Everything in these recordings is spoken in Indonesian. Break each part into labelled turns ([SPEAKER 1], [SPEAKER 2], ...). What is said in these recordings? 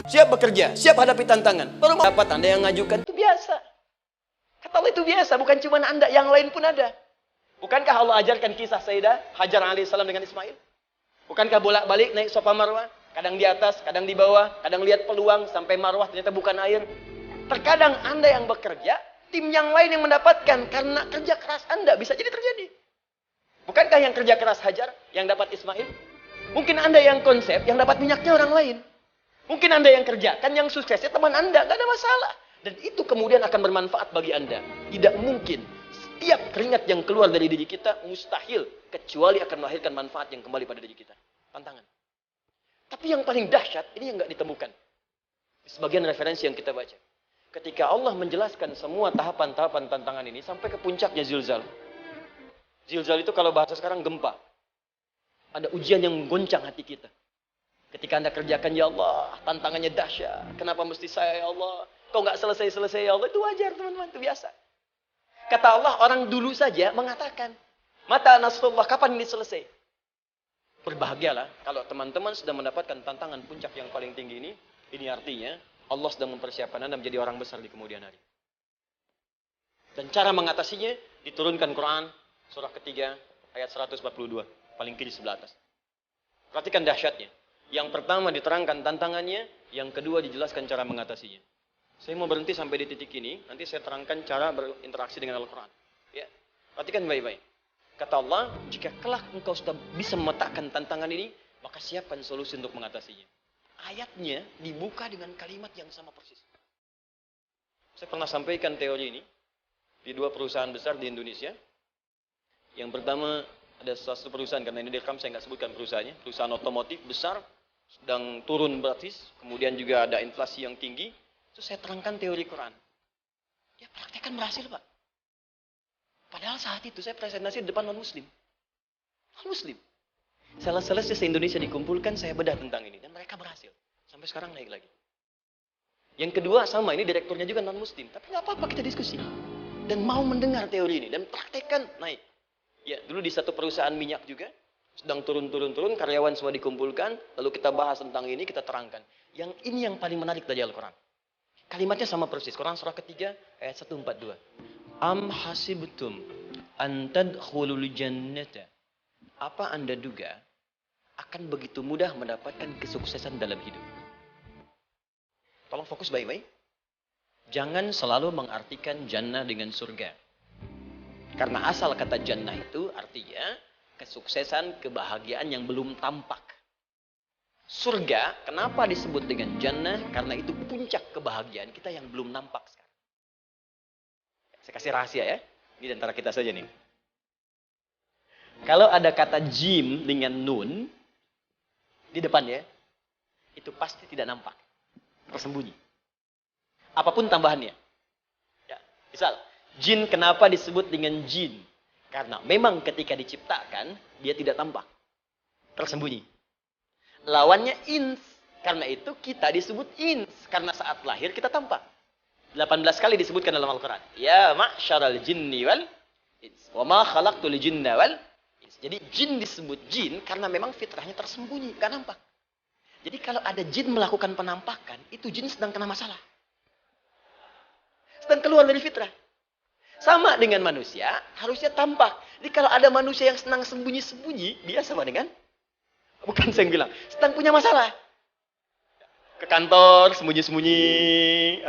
[SPEAKER 1] siap bekerja, siap hadapi tantangan. Baru mau dapat Anda yang ngajukan. Itu biasa. Kata Allah itu biasa, bukan cuma Anda, yang lain pun ada. Bukankah Allah ajarkan kisah Sayyidah Hajar alaihissalam dengan Ismail? Bukankah bolak-balik naik Safa Marwah? Kadang di atas, kadang di bawah, kadang lihat peluang sampai Marwah ternyata bukan air. Terkadang Anda yang bekerja, tim yang lain yang mendapatkan karena kerja keras Anda bisa jadi terjadi. Bukankah yang kerja keras Hajar yang dapat Ismail? Mungkin Anda yang konsep yang dapat minyaknya orang lain. Mungkin Anda yang kerjakan yang suksesnya teman Anda, gak ada masalah. Dan itu kemudian akan bermanfaat bagi Anda. Tidak mungkin setiap keringat yang keluar dari diri kita mustahil kecuali akan melahirkan manfaat yang kembali pada diri kita. Tantangan. Tapi yang paling dahsyat ini yang gak ditemukan. Sebagian referensi yang kita baca. Ketika Allah menjelaskan semua tahapan-tahapan tantangan ini sampai ke puncaknya zilzal. Zilzal itu kalau bahasa sekarang gempa. Ada ujian yang menggoncang hati kita. Ketika Anda kerjakan, ya Allah, tantangannya dahsyat. Kenapa mesti saya, ya Allah? Kok nggak selesai-selesai, ya Allah? Itu wajar, teman-teman. Itu biasa. Kata Allah, orang dulu saja mengatakan, mata nasrullah, kapan ini selesai? Berbahagialah kalau teman-teman sudah mendapatkan tantangan puncak yang paling tinggi ini. Ini artinya Allah sedang mempersiapkan Anda menjadi orang besar di kemudian hari. Dan cara mengatasinya diturunkan Quran surah ketiga ayat 142, paling kiri sebelah atas. Perhatikan dahsyatnya. Yang pertama diterangkan tantangannya, yang kedua dijelaskan cara mengatasinya. Saya mau berhenti sampai di titik ini, nanti saya terangkan cara berinteraksi dengan Al-Quran. Ya, perhatikan baik-baik. Kata Allah, jika kelak engkau sudah bisa memetakan tantangan ini, maka siapkan solusi untuk mengatasinya. Ayatnya dibuka dengan kalimat yang sama persis. Saya pernah sampaikan teori ini di dua perusahaan besar di Indonesia. Yang pertama, ada satu perusahaan, karena ini direkam saya nggak sebutkan perusahaannya. Perusahaan otomotif besar, sedang turun gratis. Kemudian juga ada inflasi yang tinggi. Itu saya terangkan teori Quran. Ya praktekkan berhasil, Pak. Padahal saat itu saya presentasi di depan non-muslim. Non-muslim. Sales-sales se-Indonesia dikumpulkan, saya bedah tentang ini. Dan mereka berhasil. Sampai sekarang naik lagi. Yang kedua sama, ini direkturnya juga non-muslim. Tapi nggak apa-apa, kita diskusi. Dan mau mendengar teori ini. Dan praktekkan, naik. Ya, dulu di satu perusahaan minyak juga. Sedang turun, karyawan semua dikumpulkan. Lalu kita bahas tentang ini, kita terangkan. Yang ini yang paling menarik dari Al-Quran. Kalimatnya sama persis. Quran surah ketiga ayat 142. Am hasibtum an tadkhulul jannata. Apa Anda duga akan begitu mudah mendapatkan kesuksesan dalam hidup? Tolong fokus baik-baik. Jangan selalu mengartikan jannah dengan surga. Karena asal kata jannah itu artinya kesuksesan, kebahagiaan yang belum tampak. Surga, kenapa disebut dengan jannah? Karena itu puncak kebahagiaan kita yang belum nampak sekarang. Saya kasih rahasia ya. Ini antara kita saja nih. Kalau ada kata jim dengan nun di depannya, itu pasti tidak nampak. Tersembunyi. Apapun tambahannya. Ya, misal, jin kenapa disebut dengan jin? Karena memang ketika diciptakan, dia tidak tampak. Tersembunyi. Lawannya ins. Karena itu kita disebut ins. Karena saat lahir kita tampak. 18 kali disebutkan dalam Al-Quran. Ya ma'syaral jinni wal ins. Wa ma khalaqtul jinna wal ins. Jadi jin disebut jin karena memang fitrahnya tersembunyi. Gak nampak. Jadi kalau ada jin melakukan penampakan, itu jin sedang kena masalah. Sedang keluar dari fitrah. Sama dengan manusia, harusnya tampak. Jadi kalau ada manusia yang senang sembunyi-sembunyi, dia sama dengan bukan saya yang bilang, sedang punya masalah. Ke kantor, sembunyi-sembunyi.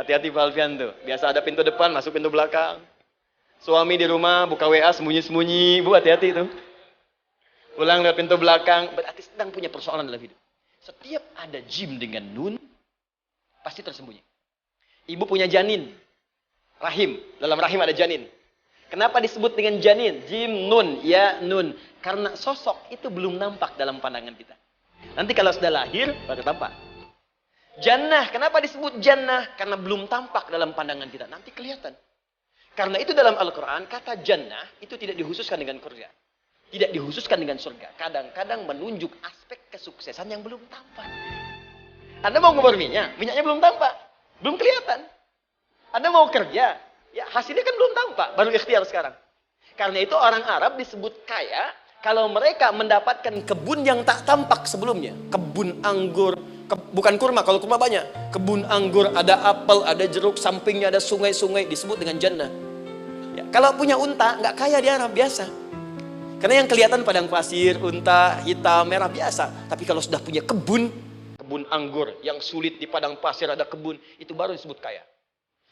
[SPEAKER 1] Hati-hati Pak Alfian tuh. Biasa ada pintu depan, masuk pintu belakang. Suami di rumah, buka WA, sembunyi-sembunyi. Bu, hati-hati tuh. Pulang lewat pintu belakang. Berarti sedang punya persoalan dalam hidup. Setiap ada jim dengan nun, pasti tersembunyi. Ibu punya janin. Rahim. Dalam rahim ada janin. Kenapa disebut dengan janin? Jim, nun, ya, nun. Karena sosok itu belum nampak dalam pandangan kita. Nanti kalau sudah lahir, baru tampak. Jannah, kenapa disebut jannah? Karena belum tampak dalam pandangan kita. Nanti kelihatan. Karena itu dalam Al-Quran, kata jannah itu tidak dikhususkan dengan surga. Tidak dikhususkan dengan surga. Kadang-kadang menunjuk aspek kesuksesan yang belum tampak. Anda mau ngubur minyak, minyaknya belum tampak. Belum kelihatan. Anda mau kerja, ya hasilnya kan belum tampak. Baru ikhtiar sekarang. Karena itu orang Arab disebut kaya kalau mereka mendapatkan kebun yang tak tampak sebelumnya. Kebun anggur, Bukan kurma, kalau kurma banyak. Kebun anggur, ada apel, ada jeruk, sampingnya ada sungai-sungai, disebut dengan jannah. Ya, kalau punya unta, nggak kaya di Arab, biasa. Karena yang kelihatan padang pasir, unta, hitam, merah, biasa. Tapi kalau sudah punya kebun anggur, yang sulit di padang pasir ada kebun, itu baru disebut kaya.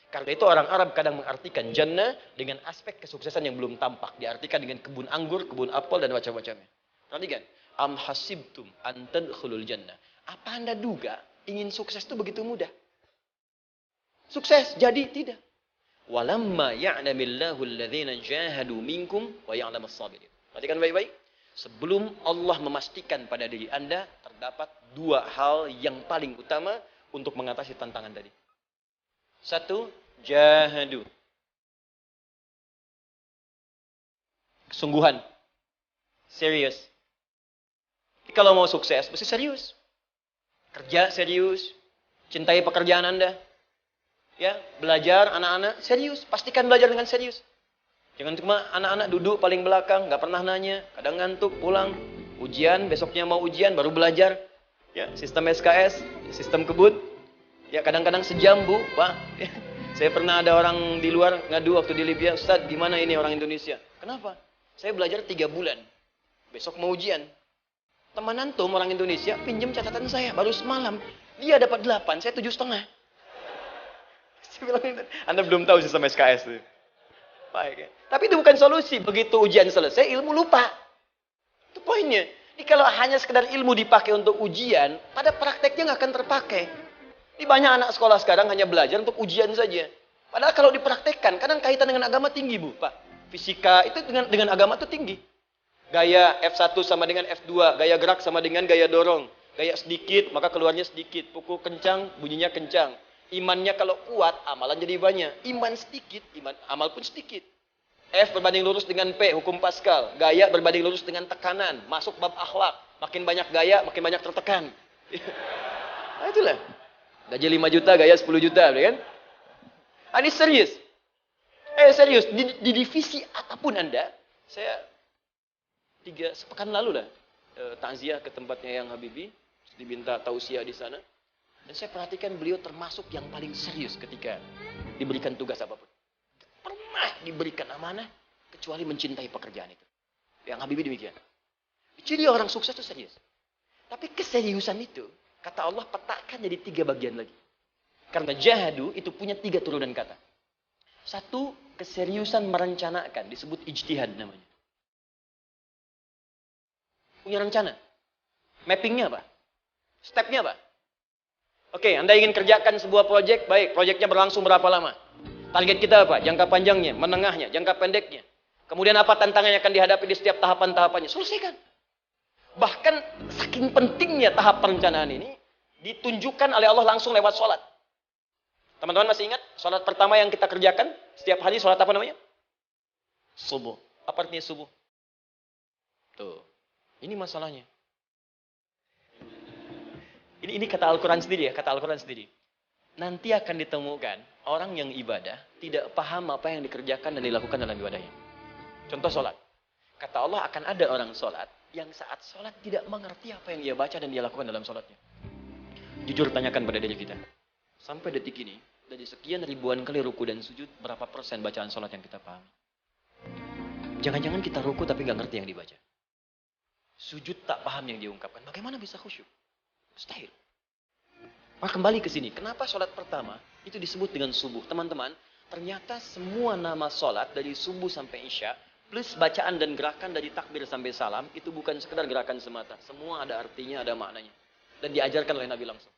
[SPEAKER 1] Karena itu orang Arab kadang mengartikan jannah dengan aspek kesuksesan yang belum tampak. Diartikan dengan kebun anggur, kebun apel, dan macam-macamnya. Perhatikan. Am hasibtum an tadkhulul jannah. Apa Anda duga ingin sukses itu begitu mudah? Sukses jadi tidak. Walamma ya'lamillahu alladhina jahadu minkum wa ya'lamas sabirin. Perhatikan baik-baik. Sebelum Allah memastikan pada diri Anda terdapat dua hal yang paling utama untuk mengatasi tantangan tadi. Satu, jahadu. Kesungguhan. Serius. Kalau mau sukses, mesti serius. Kerja serius. Cintai pekerjaan Anda. Ya, belajar anak-anak serius. Pastikan belajar dengan serius. Jangan cuma anak-anak duduk paling belakang, nggak pernah nanya, kadang ngantuk, pulang. Ujian, besoknya mau ujian, baru belajar. Ya, sistem SKS, sistem kebut. Ya, kadang-kadang sejam, Bu, Pak. Saya pernah ada orang di luar ngadu waktu di Libya, Ustaz, gimana ini orang Indonesia? Kenapa? Saya belajar 3 bulan. Besok mau ujian. Teman antum orang Indonesia pinjam catatan saya baru semalam. Dia dapat 8, saya 7,5. Saya bilang, Anda belum tahu sistem SKS itu. Baik, ya. Tapi itu bukan solusi. Begitu ujian selesai, ilmu lupa. Itu poinnya. Ini kalau hanya sekedar ilmu dipakai untuk ujian, pada prakteknya nggak akan terpakai. Ini banyak anak sekolah sekarang hanya belajar untuk ujian saja. Padahal kalau dipraktekkan, kadang kaitan dengan agama tinggi, Bu, Pak. Fisika itu dengan agama itu tinggi. Gaya F1 sama dengan F2, gaya gerak sama dengan gaya dorong. Gaya sedikit, maka keluarnya sedikit. Pukul kencang, bunyinya kencang. Imannya kalau kuat, amalan jadi banyak. Iman sedikit, amal pun sedikit. F berbanding lurus dengan P, hukum Pascal. Gaya berbanding lurus dengan tekanan. Masuk bab akhlak. Makin banyak gaya, makin banyak tertekan. Nah, itulah. Gaji 5 juta, gaya 10 juta. Kan? Ini serius. Serius. Di divisi apapun Anda, saya 3 sepekan lalu lah takziah ke tempatnya yang Habibie, diminta tausiah di sana, dan saya perhatikan beliau termasuk yang paling serius ketika diberikan tugas apapun. Pernah diberikan amanah kecuali mencintai pekerjaan itu. Yang Habibie demikian. Jadi orang sukses itu serius. Tapi keseriusan itu kata Allah petakan jadi 3 bagian lagi. Karena jahadu itu punya 3 turunan kata. 1, keseriusan merencanakan disebut ijtihad namanya. Punya rencana. Mappingnya apa? Stepnya apa? Oke, Anda ingin kerjakan sebuah proyek, baik, proyeknya berlangsung berapa lama? Target kita apa? Jangka panjangnya, menengahnya, jangka pendeknya. Kemudian apa tantangan yang akan dihadapi di setiap tahapan-tahapannya? Selesaikan. Bahkan saking pentingnya tahap perencanaan ini, ditunjukkan oleh Allah langsung lewat sholat. Teman-teman masih ingat? Sholat pertama yang kita kerjakan, setiap hari sholat apa namanya? Subuh. Apa artinya subuh? Tuh. Ini masalahnya. Ini kata Al-Quran sendiri ya, kata Al-Quran sendiri. Nanti akan ditemukan orang yang ibadah tidak paham apa yang dikerjakan dan dilakukan dalam ibadahnya. Contoh sholat. Kata Allah akan ada orang sholat yang saat sholat tidak mengerti apa yang dia baca dan dia lakukan dalam sholatnya. Jujur tanyakan pada diri kita. Sampai detik ini, dari sekian ribuan kali ruku dan sujud, berapa persen bacaan sholat yang kita pahami? Jangan-jangan kita ruku tapi nggak ngerti yang dibaca. Sujud tak paham yang diungkapkan. Bagaimana bisa khusyuk? Mustahil. Kembali ke sini. Kenapa sholat pertama itu disebut dengan subuh? Teman-teman, ternyata semua nama sholat dari subuh sampai isya, plus bacaan dan gerakan dari takbir sampai salam, itu bukan sekedar gerakan semata. Semua ada artinya, ada maknanya. Dan diajarkan oleh Nabi langsung.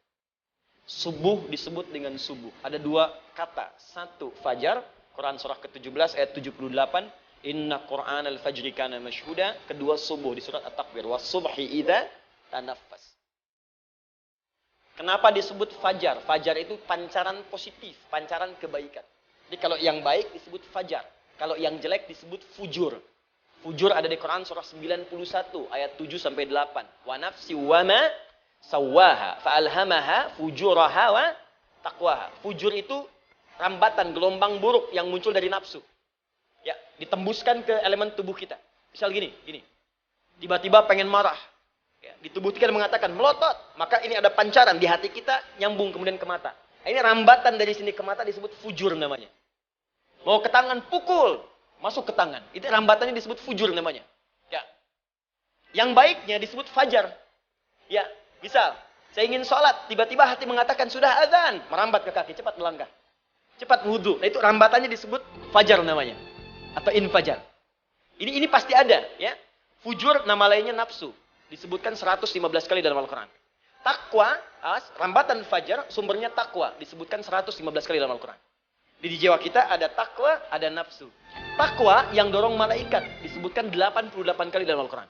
[SPEAKER 1] Subuh disebut dengan subuh. Ada 2 kata. 1, fajar. Quran surah ke-17 ayat 78. Inna Qur'an al-fajri kana mashhuda. Kedua, subuh di surat At-Takbir. Was-subhi idza tanaffas. Kenapa disebut fajar? Fajar itu pancaran positif, pancaran kebaikan. Jadi kalau yang baik disebut fajar. Kalau yang jelek disebut fujur. Fujur ada di Quran surah 91 ayat 7 sampai 8. Wa nafsi wa ma sawwaha fa'alhamaha fujuraha wa taqwaha. Fujur itu rambatan, gelombang buruk yang muncul dari nafsu. Ya, ditembuskan ke elemen tubuh kita. Misal gini. Tiba-tiba pengen marah. Ya, di tubuh kita mengatakan melotot. Maka ini ada pancaran di hati kita, nyambung kemudian ke mata. Ini rambatan dari sini ke mata disebut fujur namanya. Mau ke tangan, pukul. Masuk ke tangan. Itu rambatannya disebut fujur namanya. Ya. Yang baiknya disebut fajar. Ya, misal saya ingin sholat, tiba-tiba hati mengatakan sudah azan, merambat ke kaki, cepat melangkah. Cepat wudhu. Nah itu rambatannya disebut fajar namanya. Atau infajar. Ini pasti ada. Ya. Fujur nama lainnya nafsu. Disebutkan 115 kali dalam Al-Quran. Takwa, rambatan fajar, sumbernya takwa. Disebutkan 115 kali dalam Al-Quran. Di jiwa kita ada takwa, ada nafsu. Takwa yang dorong malaikat. Disebutkan 88 kali dalam Al-Quran.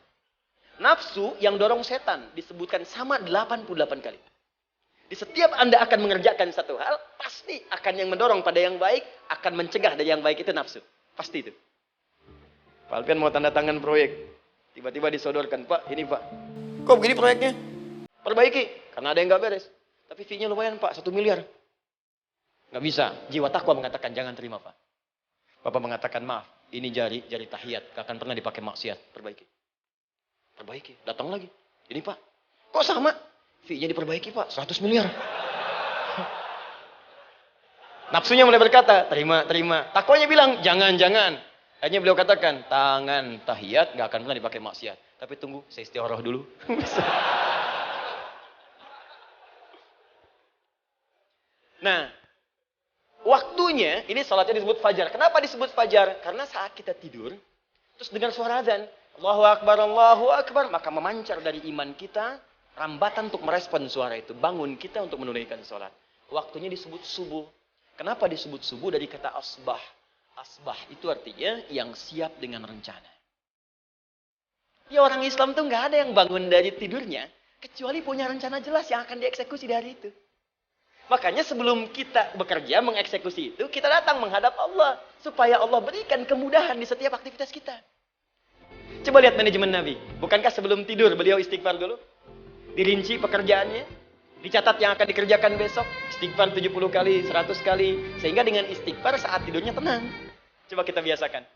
[SPEAKER 1] Nafsu yang dorong setan. Disebutkan sama 88 kali. Di setiap Anda akan mengerjakan satu hal, pasti akan yang mendorong pada yang baik, akan mencegah dari yang baik itu nafsu. Pasti itu. Pak Alfian mau tanda tangan proyek. Tiba-tiba disodorkan, Pak, ini Pak. Kok begini proyeknya? Perbaiki. Karena ada yang nggak beres. Tapi fee-nya lumayan Pak, 1 miliar. Nggak bisa. Jiwa takwa mengatakan, jangan terima Pak. Bapak mengatakan, maaf, ini jari tahiyat. Gak akan pernah dipakai maksiat. Perbaiki. Datang lagi. Ini Pak. Kok sama? Fee-nya diperbaiki Pak, 100 miliar. Nafsunya mulai berkata, terima. Takwanya bilang, jangan. Akhirnya beliau katakan, tangan tahiyat gak akan pernah dipakai maksiat. Tapi tunggu, saya istiqoroh dulu. Nah, waktunya, ini salatnya disebut fajar. Kenapa disebut fajar? Karena saat kita tidur, terus dengar suara azan, Allahu Akbar, maka memancar dari iman kita, rambatan untuk merespon suara itu. Bangun kita untuk menunaikan salat. Waktunya disebut subuh. Kenapa disebut subuh? Dari kata asbah. Asbah itu artinya yang siap dengan rencana. Ya orang Islam tuh nggak ada yang bangun dari tidurnya kecuali punya rencana jelas yang akan dieksekusi di hari itu. Makanya sebelum kita bekerja mengeksekusi itu, kita datang menghadap Allah supaya Allah berikan kemudahan di setiap aktivitas kita. Coba lihat manajemen Nabi. Bukankah sebelum tidur beliau istighfar dulu? Dirinci pekerjaannya. Dicatat yang akan dikerjakan besok. Istighfar 70 kali, 100 kali. Sehingga dengan istighfar saat tidurnya tenang. Coba kita biasakan.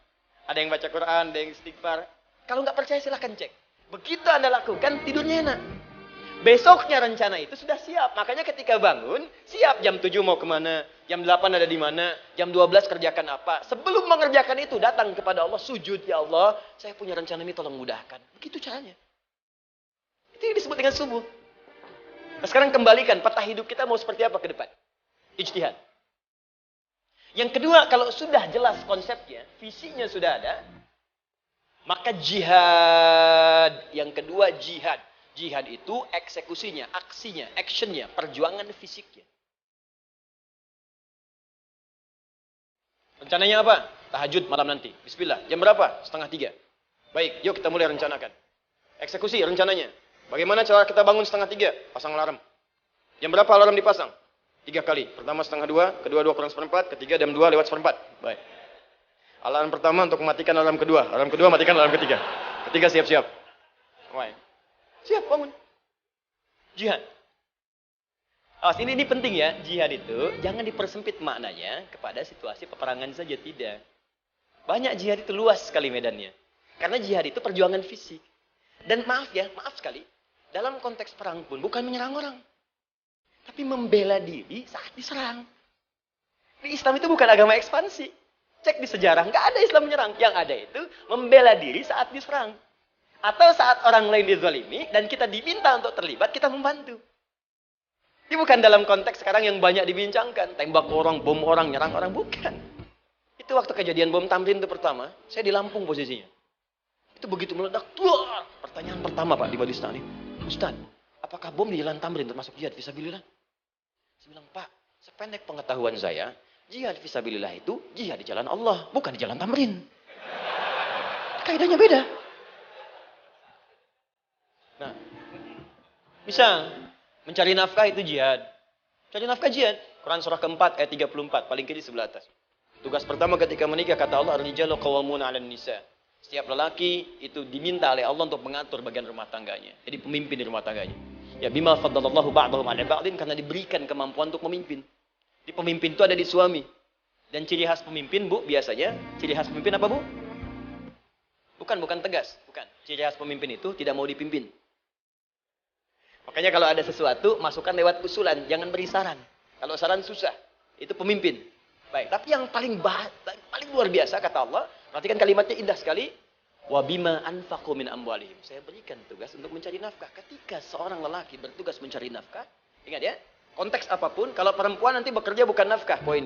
[SPEAKER 1] Ada yang baca Quran, ada yang istighfar. Kalau nggak percaya silahkan cek. Begitu Anda lakukan, tidurnya enak. Besoknya rencana itu sudah siap. Makanya ketika bangun, siap jam 7 mau kemana. Jam 8 ada di mana. Jam 12 kerjakan apa. Sebelum mengerjakan itu, datang kepada Allah. Sujud, ya Allah. Saya punya rencana ini, tolong mudahkan. Begitu caranya. Itu yang disebut dengan subuh. Nah, sekarang kembalikan peta hidup kita mau seperti apa ke depan. Ijtihad. Yang kedua, kalau sudah jelas konsepnya, visinya sudah ada, maka jihad. Yang kedua, jihad. Jihad itu eksekusinya, aksinya, actionnya, perjuangan fisiknya. Rencananya apa? Tahajud malam nanti. Bismillah. Jam berapa? 2:30. Baik, yuk kita mulai rencanakan. Eksekusi rencananya. Bagaimana cara kita bangun 2:30? Pasang alarm. Jam berapa alarm dipasang? 3 kali. Pertama 1:30, kedua 2 kurang 1/4, ketiga jam 2 lewat 1/4. Baik. Alarm pertama untuk mematikan alarm kedua. Alarm kedua matikan alarm ketiga. Ketiga siap-siap. Baik. Siap bangun. Jihad. Awas, ini penting ya. Jihad itu jangan dipersempit maknanya kepada situasi peperangan saja. Tidak. Banyak jihad itu luas sekali medannya. Karena jihad itu perjuangan fisik. Dan maaf sekali. Dalam konteks perang pun bukan menyerang orang. Tapi membela diri saat diserang. Di Islam itu bukan agama ekspansi. Cek di sejarah, nggak ada Islam menyerang. Yang ada itu membela diri saat diserang. Atau saat orang lain dizalimi dan kita diminta untuk terlibat, kita membantu. Ini bukan dalam konteks sekarang yang banyak dibincangkan. Tembak orang, bom orang, nyerang orang. Bukan. Itu waktu kejadian bom Tamrin itu pertama, saya di Lampung posisinya. Itu begitu meledak, tuar. Pertanyaan pertama Pak di Badistani. Ustaz, apakah bom di Jalan Tamrin termasuk jihad fisabilillah? Saya bilang, Pak, sependek pengetahuan saya, jihad fisabilillah itu jihad di jalan Allah, bukan di Jalan Tamrin. Kaidahnya beda. Nah, misal mencari nafkah itu jihad. Cari nafkah jihad. Quran surah keempat ayat 34, paling kiri sebelah atas. Tugas pertama ketika menikah kata Allah, ar-rijalu qawwamuna 'alan nisa. Setiap lelaki itu diminta oleh Allah untuk mengatur bagian rumah tangganya. Jadi pemimpin di rumah tangganya. Ya bima faddalallahu ba'dahum 'ala ba'din, karena diberikan kemampuan untuk memimpin. Di pemimpin itu ada di suami. Dan ciri khas pemimpin, Bu, biasanya ciri khas pemimpin apa, Bu? Bukan tegas, bukan. Ciri khas pemimpin itu tidak mau dipimpin. Makanya kalau ada sesuatu, masukkan lewat usulan. Jangan beri saran. Kalau saran susah. Itu pemimpin. Baik. Tapi yang paling luar biasa, kata Allah. Perhatikan kalimatnya indah sekali. Wabima anfaqu min amwalihim. Saya berikan tugas untuk mencari nafkah. Ketika seorang lelaki bertugas mencari nafkah. Ingat ya. Konteks apapun. Kalau perempuan nanti bekerja bukan nafkah. Poin.